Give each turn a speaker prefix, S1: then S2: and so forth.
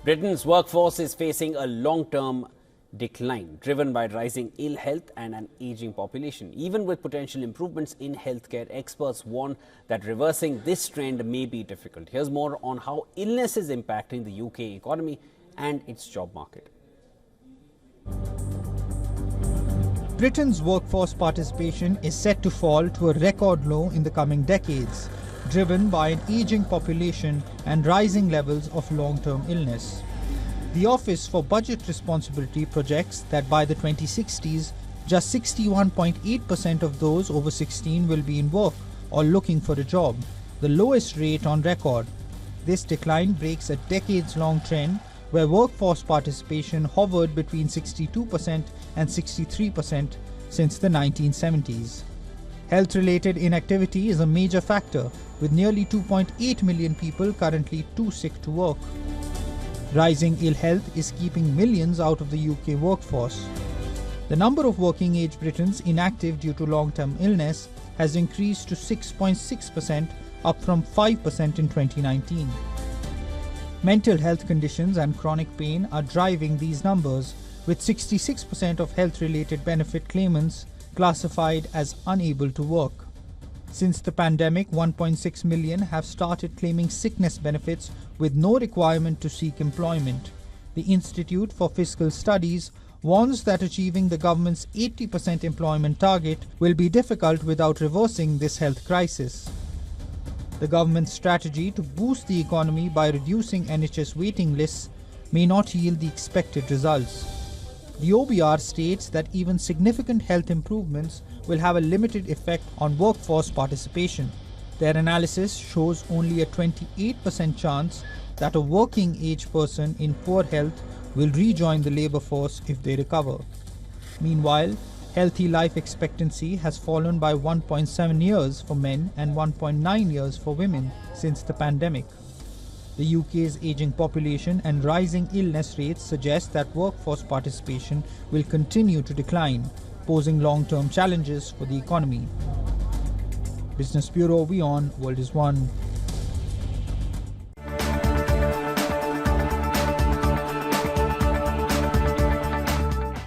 S1: Britain's workforce is facing a long-term decline, driven by rising ill health and an aging population. Even with potential improvements in healthcare, experts warn that reversing this trend may be difficult. Here's more on how illness is impacting the UK economy and its job market.
S2: Britain's workforce participation is set to fall to a record low in the coming decades, driven by an aging population and rising levels of long-term illness. The Office for Budget Responsibility projects that by the 2060s, just 61.8% of those over 16 will be in work or looking for a job, the lowest rate on record. This decline breaks a decades-long trend where workforce participation hovered between 62% and 63% since the 1970s. Health-related inactivity is a major factor, with nearly 2.8 million people currently too sick to work. Rising ill health is keeping millions out of the UK workforce. The number of working-age Britons inactive due to long-term illness has increased to 6.6%, up from 5% in 2019. Mental health conditions and chronic pain are driving these numbers, with 66% of health-related benefit claimants classified as unable to work. Since the pandemic, 1.6 million have started claiming sickness benefits with no requirement to seek employment. The Institute for Fiscal Studies warns that achieving the government's 80% employment target will be difficult without reversing this health crisis. The government's strategy to boost the economy by reducing NHS waiting lists may not yield the expected results. The OBR states that even significant health improvements will have a limited effect on workforce participation. Their analysis shows only a 28% chance that a working-age person in poor health will rejoin the labour force if they recover. Meanwhile, healthy life expectancy has fallen by 1.7 years for men and 1.9 years for women since the pandemic. The UK's aging population and rising illness rates suggest that workforce participation will continue to decline, posing long-term challenges for the economy. Business Bureau, WION, World is One.